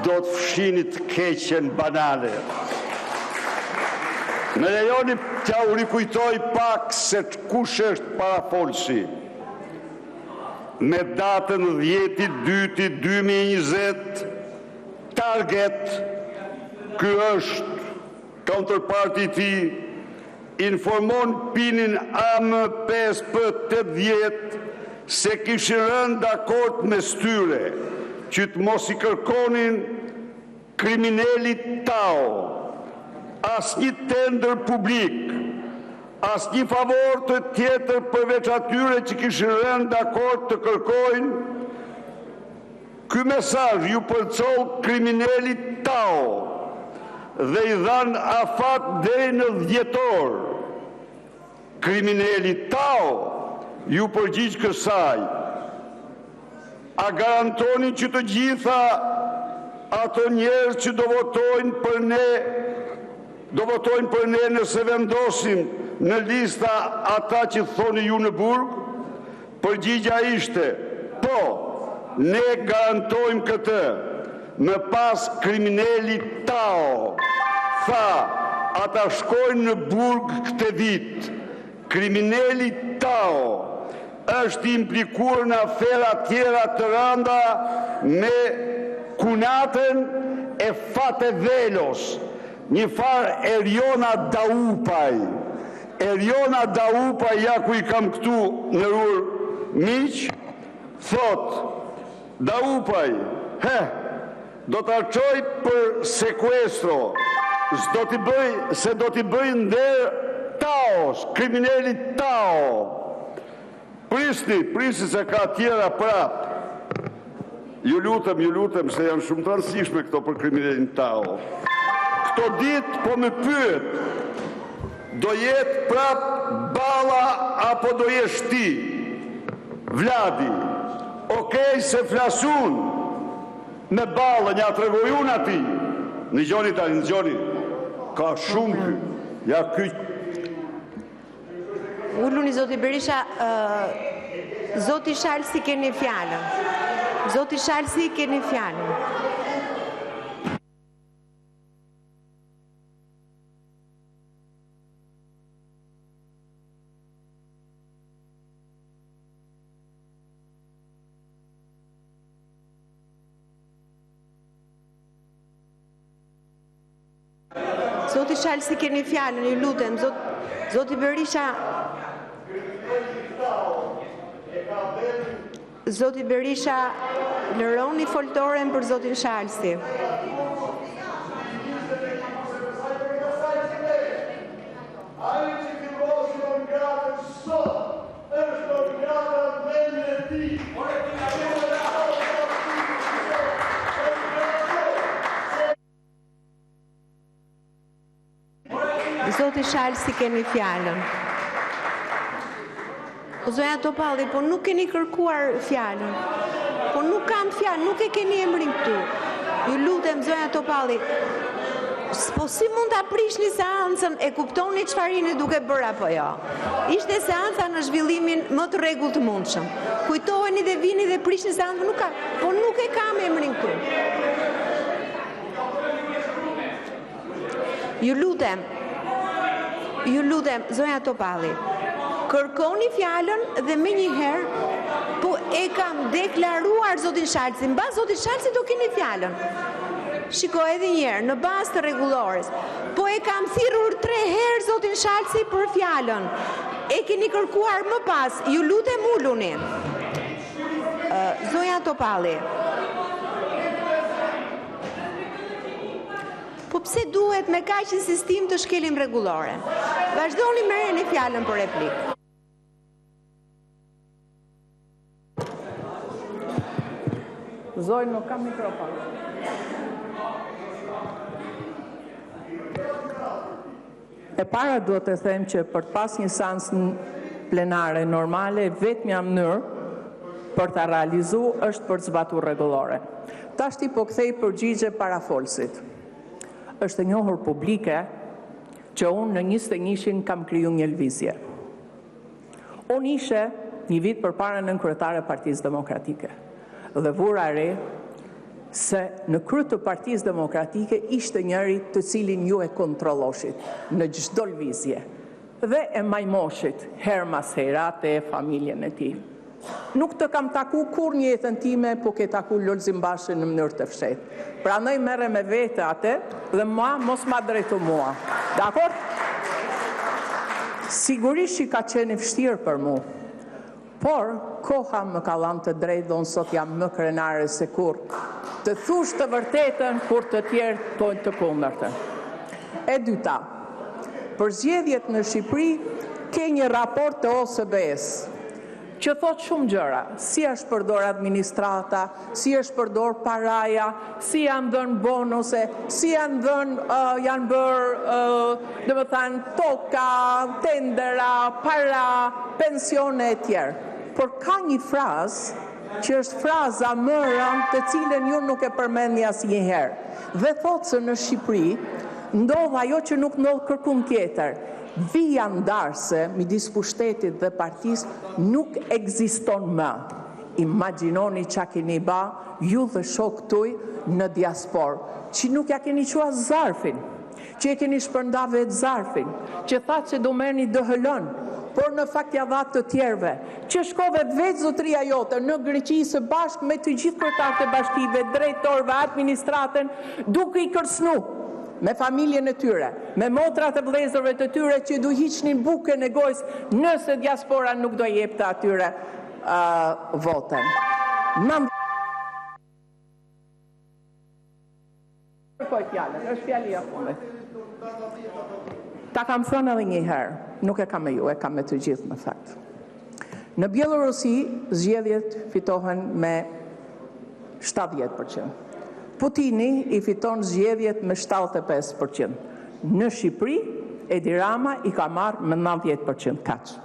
do të fshini të keqen banale. Më lejoni t'ja u rikujtoj pak se kush është parafolsi. Me datën 10/2/2020, Target, ky është counterparti i tij, informon pinin AM5P80 se kishin rënë dakord me styre që të mos i kërkonin kriminalit Tao asnjë tender publik, asnjë favor të tjetër përveç atyre që kishin rënë dakord të kërkojnë. Ky mesazh ju përcoll kriminalit Tao dhe i dhan afat deri në dhjetor. Kriminali Tao ju përgjigj kësaj. A garantoni që të gjitha ato njerëz që do votojnë për ne nëse vendosim në lista ata që thoni ju në burg? Përgjigja ishte, po, ne garantojmë këtë. Më pas kriminali Tao tha, ata shkojnë në burg këtë vit. Kriminali Tao është implikuar në afera tjera të rënda me kunatën e Fate Velos, një farë Eriona Daupaj. Eriona Daupaj, ja ku i kam këtu në rur miq, thot, Daupaj, do të arqoj për sekuestro, se do t'i bëj nder Taos, kriminalit Tao. Prisni se ka tjera prap. Ju lutem, se janë shumë të rëndësishme këto për kriminalin Tao. Këto ditë po me pyet, do jetë prap Balla apo do jesh ti? Vladi, okej se flasun me Ballën, ja tregoj unë ati. Në gjoni, ka shumë ky. Ja ky. Ulluni, zoti Berisha, zoti Shalsi keni fjalën. Zoti Shalsi keni fjalën. Zoti Shalsi keni fjalën, ju lutem, zoti Berisha. Zoti Berisha, lëroni foltoren për zotin Shalsi. Zoti Shalsi keni fjalën. Zoja Topalli, po nuk keni kërkuar fjalën. Po nuk kam fjalë, nuk e keni emrin këtu. Ju lutem, Zoja Topalli, po si mund ta prishni seancën, e kuptoni çfarë jeni duke bërë apo jo? Ishte seanca në zhvillimin më të rregullt të mundshëm. Kujtoheni dhe vini dhe prishni seancën, po nuk e kam emrin këtu. Ju lutem, Zoja Topalli, kërkoni fjalën dhe me njëherë, po e kam deklaruar zotin Shalsi, në bazë zotin Shalsi do keni fjalën. Shiko edhe njerë, në bazë të rregullores, po e kam thirrur 3 herë zotin Shalsi për fjalën. E keni kërkuar më pas, ju lutem uluni. Zoja Topalli. Po pse duhet me kaq insistim të shkelim rregullore? Vazhdoni merreni fjalën për replikë. Zoj, nuk kam mikrofon. E para duhet të them që për të pas një seancë plenare normale, vetmja mënyrë për ta realizuar është për të zbatuar rregullore. Tashti po kthej përgjigje parafolsit. Është e njohur publike që unë në 21-shin kam kriju një lëvizje. Unë ishe një vit përpara nën kryetare e Partisë Demokratike dhe vura re se në krye të Partisë Demokratike ishte njëri të cilin ju e kontrolloshit në çdo lëvizje dhe e majmoshit her mas herate e familjen e tij. Nuk të kam taku kur një jetën time, po ke taku Lulzim Bashën në mënyrë të fshehtë. Pranoj merre me vete atë dhe mos ma drejto mua. Dakor? Sigurisht që ka qenë vështirë për mua. Por, koha më ka lanë të drejtë dhe unë sot jam më krenare se kur të thush të vërtetën kur të tjerë tojnë të kundërtën. E dyta, për zgjedhjet në Shqipëri ke një raport të OSBE-s që thot shumë gjëra, si është përdor administrata, si është përdor paraja, si janë dhënë bonuse, si janë bërë, dhe më thanë, toka, tendera, para, pensione e tjerë. Por ka një frazë, që është fraza më rëndë të cilën ju nuk e përmendni asnjëherë. Dhe thotë se në Shqipëri ndodh ajo që nuk ndodh kërkun tjetër. Vija ndarse midis pushtetit dhe partisë nuk ekziston më. Imagjinoni çka keni ba ju dhe shok tuj në diasporë, që nuk ja keni qua zarfin, që e keni shpërnda vetë zarfin, që thatë që do merrni DHL-n, por në fakt ja dha të tjerëve, që shkove vetë zotria jote në Greqi së bashku me të gjithë kryetarët e bashkive, drejtorëve, administratën, duke I kërcënu me familjen e tyre, me motrat e vëllezërve të tyre që du hiqnin bukën e gojës nëse diaspora nuk do jepte atyre voten. Është fjali ja fundit. Ta kam thënë edhe një herë, nuk e kam me ju, e kam me të gjithë në fakt. Në Bielorusi zgjedhjet fitohen me 70%. Putini I fiton zgjedhjet me 75%. Në Shqipëri, Edi Rama I ka marrë me 90%. Kaq.